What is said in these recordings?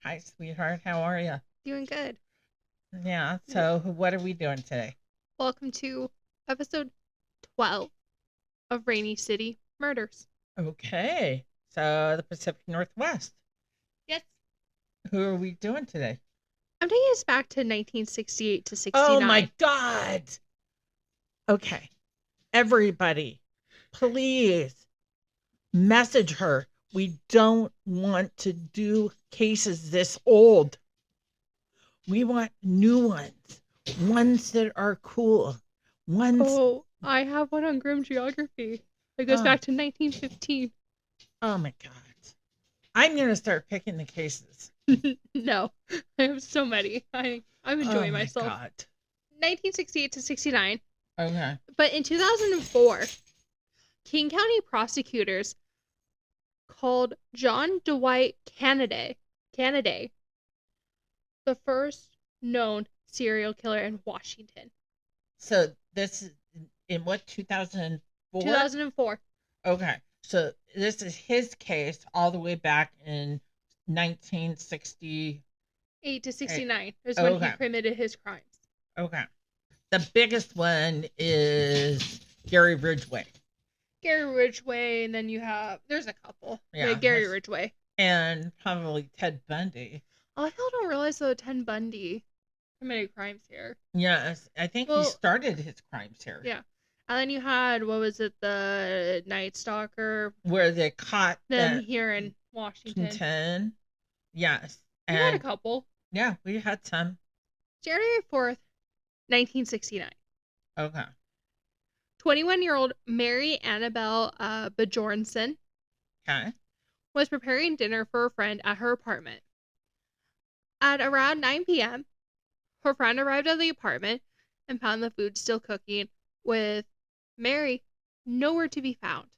Hi, sweetheart. How are you? Doing good. Yeah. W- So, what are we doing today? Welcome to episode 12 of Rainy City Murders. Okay. So, the Pacific Northwest. Yes. Who are we doing today? I'm taking us back to 1968 to Oh my 69. God. Okay. Everybody, please message her. We don't want to do cases this old. We want new ones that are cool. Ones. Oh, I have one on Grim Geography. It goes Oh, back to 1915. oh my God. I'm going to start picking the cases. No, I have so many. I'm Oh enjoying my myself. God. 1968 to 69. Okay. But in 2004, King County prosecutors called John Dwight Canaday the first known serial killer in Washington. So this is in what, 2004? 2004. Okay. So this is his case all the way back in 1968. 8 to 69 is when he Okay. committed his crimes. Okay. The biggest one is Gary Ridgway. Gary Ridgway, and then you have, there's a couple. Yeah. Gary Ridgway. And probably Ted Bundy. A lot of people don't realize though Ted Bundy committed crimes here. Yes. I think he Well, started his crimes here. yeah. And then you had, what was it, the Night Stalker, Where they caught them here in Washington. Washington. Yes. We had a couple. Yeah, we had some. January 4th, 1969. Okay. 21-year-old Mary Annabelle Bjornson Okay. was preparing dinner for a friend at her apartment. At around 9 p.m., her friend arrived at the apartment and found the food still cooking, with Mary nowhere to be found.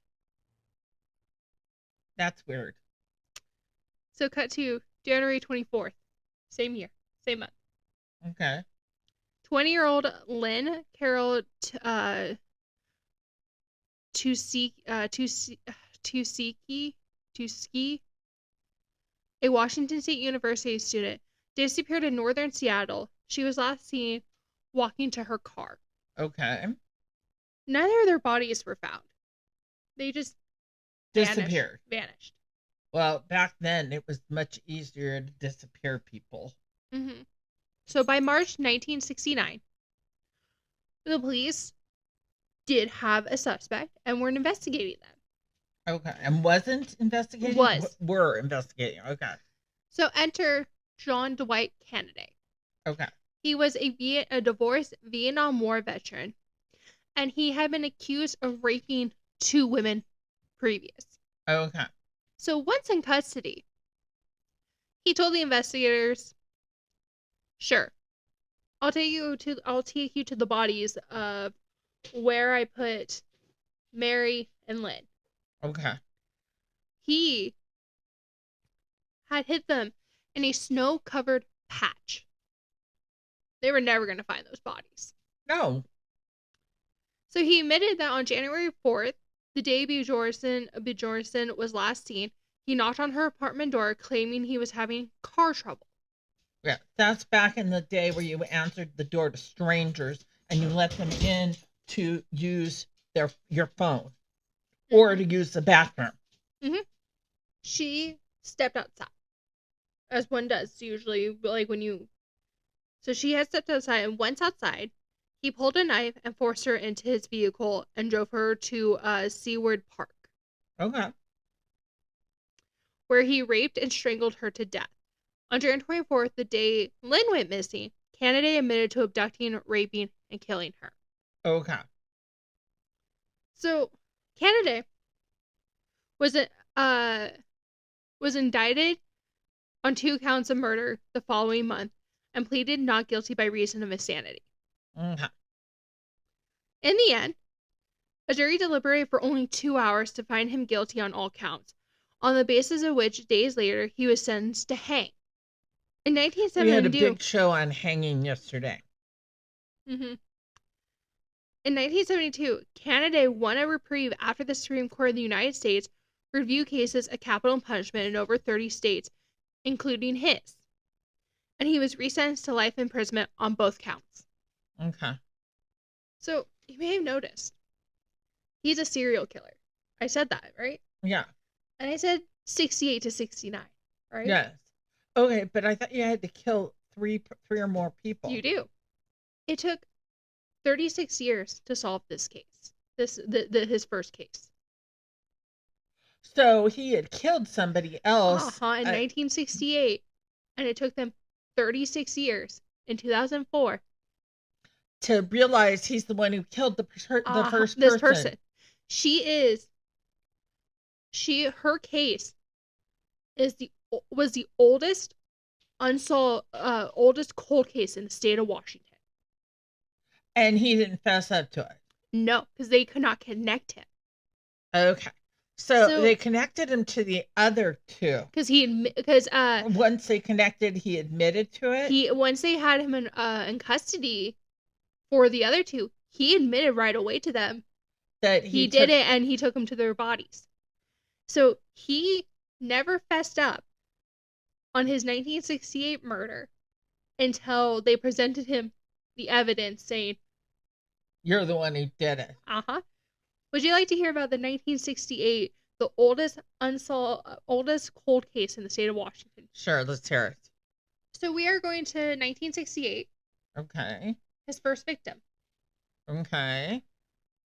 That's weird. So cut to January 24th, same year, same month. Okay. 20-year-old Lynn Carroll Tuskegee, a Washington State University student, disappeared in northern Seattle. She was last seen walking to her car. Okay. Neither of their bodies were found. They just Disappeared. Vanished. Well, back then it was much easier to disappear people. Mm-hmm. So by March 1969, the police did have a suspect and were investigating them. Okay. And wasn't investigating? Were investigating. Okay. So enter John Dwight Canaday. Okay. He was a divorced Vietnam War veteran, and he had been accused of raping 2 women previous. Okay. So once in custody, he told the investigators, "Sure, I'll take you to the bodies of where I put Mary and Lynn." Okay. He had hid them in a snow-covered patch. They were never going to find those bodies. No. So he admitted that on January 4th, the day Bjornson was last seen, he knocked on her apartment door claiming he was having car trouble. Yeah, that's back in the day where you answered the door to strangers and you let them in to use your phone or to use the bathroom. Mm-hmm. She stepped outside, as one does usually, like when you... So she had stepped outside, and once outside, he pulled a knife and forced her into his vehicle and drove her to Seaward Park. Okay. Where he raped and strangled her to death. On January 24th, the day Lynn went missing, Canaday admitted to abducting, raping, and killing her. Okay. So, Canaday was indicted on 2 counts of murder the following month and pleaded not guilty by reason of insanity. Okay. In the end, a jury deliberated for only 2 hours to find him guilty on all counts, on the basis of which days later he was sentenced to hang. In 1972, we had a big show on hanging yesterday. Mm-hmm. In 1972, Canaday won a reprieve after the Supreme Court of the United States reviewed cases of capital punishment in over 30 states, including his. And he was resentenced to life imprisonment on both counts. Okay. So, you may have noticed, he's a serial killer. I said that, right? Yeah. And I said 68 to 69, right? Yes. Okay, but I thought you had to kill three or more people. You do. It took 36 years to solve this case. His first case. So he had killed somebody else. In 1968. And it took them 36 years in 2004 to realize he's the one who killed the first this person. Her case was the oldest unsolved oldest cold case in the state of Washington. And he didn't fess up to it. No, because they could not connect him. Okay. So they connected him to the other two. Because once they connected, he admitted to it. Once they had him in custody for the other two, he admitted right away to them that he did it, and he took them to their bodies. So he never fessed up on his 1968 murder until they presented him the evidence saying, "You're the one who did it." Would you like to hear about the 1968, the oldest cold case in the state of Washington? Sure, let's hear it. So we are going to 1968. Okay. His first victim. Okay.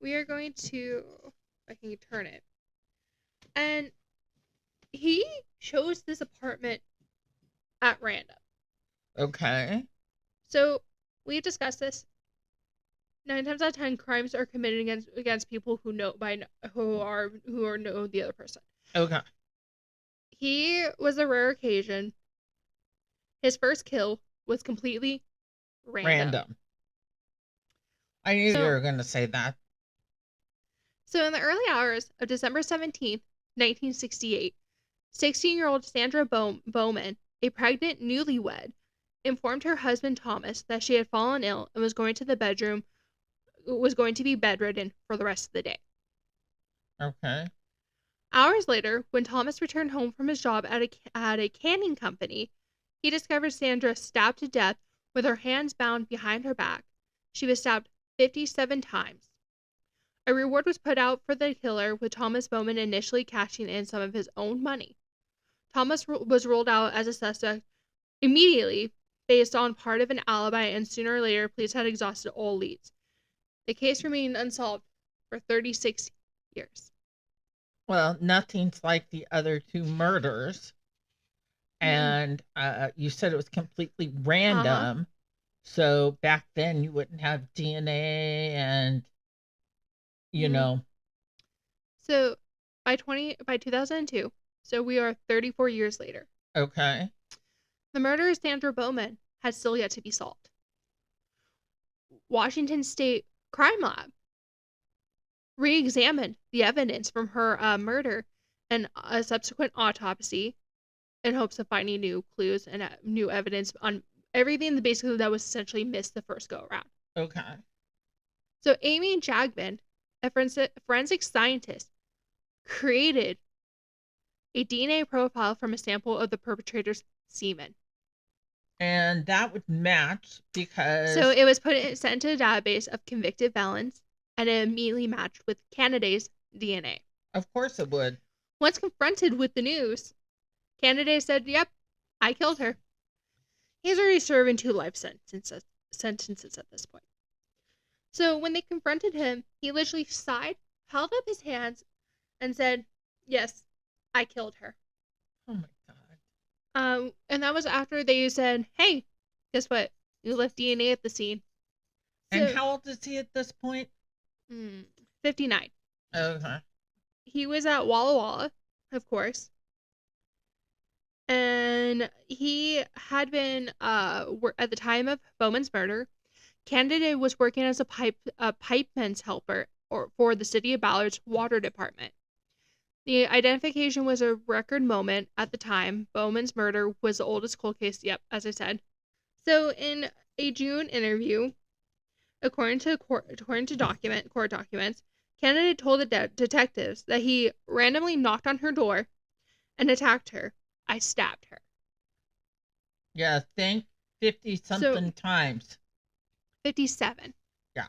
We are going to, if I can turn it. And he chose this apartment at random. Okay. So we've discussed this. 9 times out of 10, crimes are committed against people who know the other person. Okay. He was a rare occasion. His first kill was completely random. I knew you were going to say that. So in the early hours of December 17th, 1968, 16-year-old Sandra Bowman, a pregnant newlywed, informed her husband Thomas that she had fallen ill and was going to be bedridden for the rest of the day. Okay. Hours later, when Thomas returned home from his job at a canning company, he discovered Sandra stabbed to death with her hands bound behind her back. She was stabbed 57 times. A reward was put out for the killer, with Thomas Bowman initially cashing in some of his own money. Thomas was ruled out as a suspect immediately based on part of an alibi, and sooner or later, police had exhausted all leads. The case remained unsolved for 36 years. Well, nothing's like the other two murders. And you said it was completely random. So back then you wouldn't have DNA and, you know. So by 2002, so we are 34 years later. Okay. The murder of Sandra Bowman has still yet to be solved. Washington State Crime Lab re-examined the evidence from her murder and a subsequent autopsy in hopes of finding new clues and new evidence on everything that was essentially missed the first go around. Okay. So Amy Jagman, a forensic scientist, created a DNA profile from a sample of the perpetrator's semen. And that would match because... So it was sent to a database of convicted felons, and it immediately matched with Canaday's DNA. Of course it would. Once confronted with the news, Canaday said, "Yep, I killed her." He's already serving 2 life sentences at this point. So when they confronted him, he literally sighed, held up his hands, and said, "Yes, I killed her." Oh my God. And that was after they said, "Hey, guess what? You left DNA at the scene." So, and how old is he at this point? 59. Okay. He was at Walla Walla, of course. And he had been, at the time of Bowman's murder, Canaday was working as a pipeman's helper for the City of Ballard's water department. The identification was a record moment at the time. Bowman's murder was the oldest cold case, yep, as I said. So in a June interview, according to court documents, Canaday told the detectives that he randomly knocked on her door and attacked her. "I stabbed her." Yeah, think 50 So something times. 57. Yeah.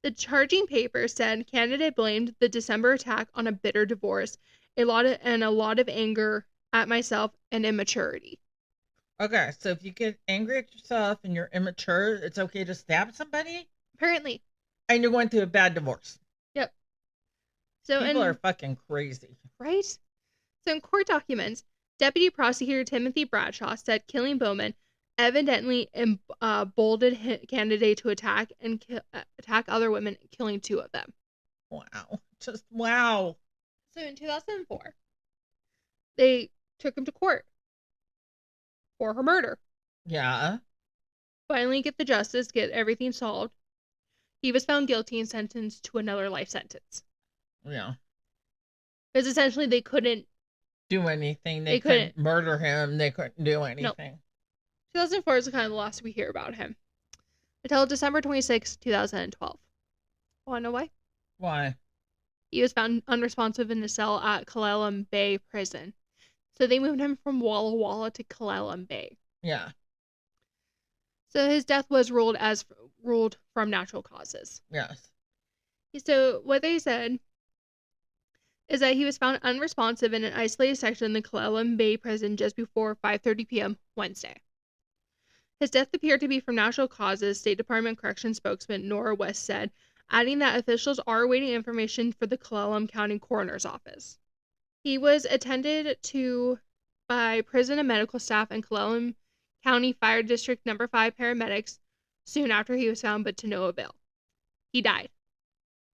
The charging paper said Canaday blamed the December attack on a bitter divorce, a lot of anger at myself and immaturity. Okay, so if you get angry at yourself and you're immature, it's okay to stab somebody? Apparently. And you're going through a bad divorce. Yep. So People are in fucking crazy. right? So in court documents, Deputy Prosecutor Timothy Bradshaw said killing Bowman evidently emboldened Canaday to attack other women, killing 2 of them. Wow. Just wow. So in 2004, they took him to court for her murder. Yeah. Finally, get the justice, get everything solved. He was found guilty and sentenced to another life sentence. Yeah. Because essentially they couldn't do anything. They They couldn't couldn't. murder him. They couldn't do No. anything. 2004 is kind of the last we hear about him. Until December 26, 2012. Want to know why? Why? He was found unresponsive in a cell at Clallam Bay Prison. So they moved him from Walla Walla to Clallam Bay. Yeah. So his death was ruled from natural causes. Yes. So what they said is that he was found unresponsive in an isolated section in the Clallam Bay Prison just before 5:30 p.m. Wednesday. His death appeared to be from natural causes, State Department Corrections spokesman Nora West said, adding that officials are awaiting information for the Clallam County Coroner's Office. He was attended to by prison and medical staff and Clallam County Fire District No. 5 paramedics soon after he was found, but to no avail. He died.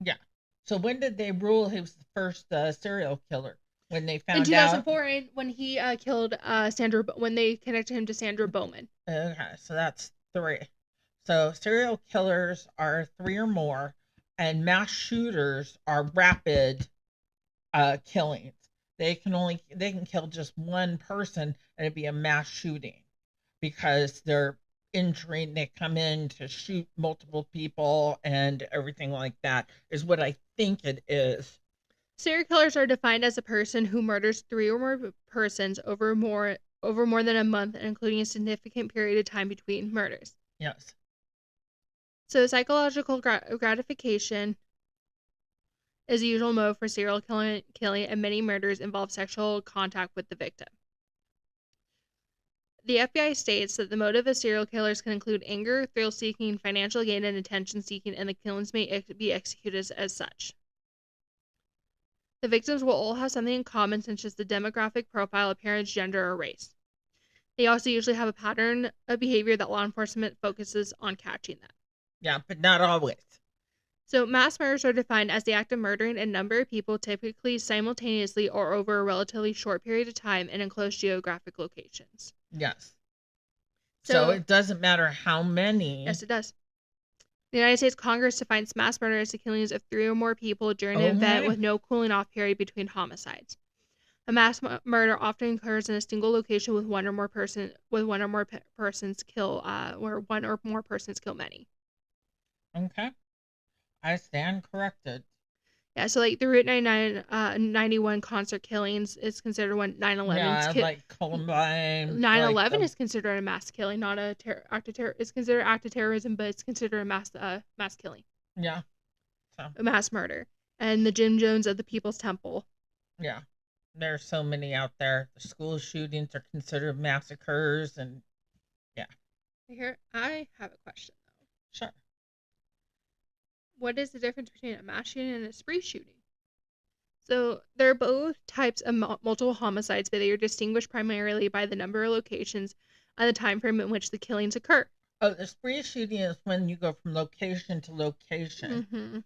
Yeah. So when did they rule he was the first serial killer? When they found in out? 2004, when he killed when they connected him to Sandra Bowman. Okay, so that's 3. So serial killers are 3 or more, and mass shooters are rapid killings. They can kill just one person and it'd be a mass shooting because they're injuring. They come in to shoot multiple people and everything like that is what I think it is. Serial killers are defined as a person who murders 3 or more persons over more than a month, including a significant period of time between murders. Yes. So psychological gratification is the usual mode for serial killing, and many murders involve sexual contact with the victim. The FBI states that the motive of serial killers can include anger, thrill-seeking, financial gain, and attention-seeking, and the killings may be executed as such. The victims will all have something in common, such as the demographic profile, appearance, gender, or race. They also usually have a pattern of behavior that law enforcement focuses on catching them. Yeah, but not always. So mass murders are defined as the act of murdering a number of people, typically simultaneously or over a relatively short period of time in enclosed geographic locations. Yes. So it doesn't matter how many. Yes, it does. The United States Congress defines mass murder as the killings of 3 or more people during an event with no cooling off period between homicides. A mass murder often occurs in a single location with one or more persons kill where one or more persons kill many. Okay. I stand corrected. Yeah, so like the Route 91 concert killings is considered one 9/11. Yeah, like Columbine. 9/11 is considered a mass killing, not a act of terror. It's considered act of terrorism, but it's considered a mass killing. Yeah. So. A mass murder. And the Jim Jones of the People's Temple. Yeah. There are so many out there. The school shootings are considered massacres, and yeah. Here, I have a question though. Sure. What is the difference between a mass shooting and a spree shooting? So they're both types of multiple homicides, but they are distinguished primarily by the number of locations and the time frame in which the killings occur. Oh, the spree shooting is when you go from location to location.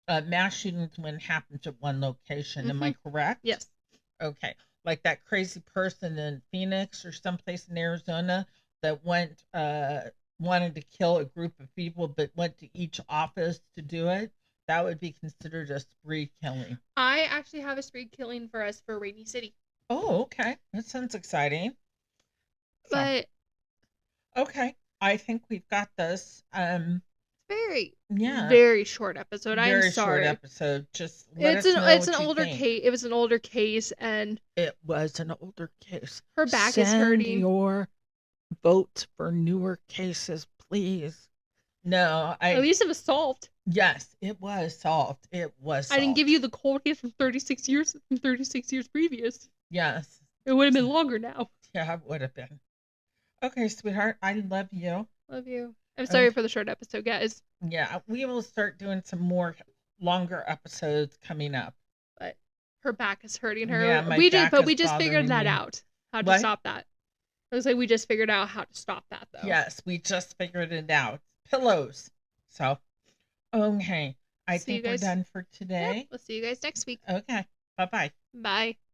Mm-hmm. Mass shooting is when it happens at one location. Mm-hmm. Am I correct? Yes. Okay. Like that crazy person in Phoenix or someplace in Arizona that wanted to kill a group of people but went to each office to do it. That would be considered a spree killing. I actually have a spree killing for us for Rainy City. Oh, okay. That sounds exciting. But okay. I think we've got this. Very short episode. I'm sorry. Short episode. Just it's an older case. It was an older case, and it was an older case. Her back is hurting. Your Vote for newer cases, please. No, At least it was solved. Yes, it was solved. It was solved. I didn't give you the cold case from 36 years previous. Yes. It would have been longer now. Yeah, it would have been. Okay, sweetheart, I love you. Love you. I'm sorry for the short episode, guys. Yeah, we will start doing some more longer episodes coming up. But her back is hurting her. Yeah, we just figured that out. How to stop that. I was like, we just figured out how to stop that, though. Yes, we just figured it out. Pillows. So, okay. I think we're done for today. Yep, we'll see you guys next week. Okay. Bye-bye. Bye.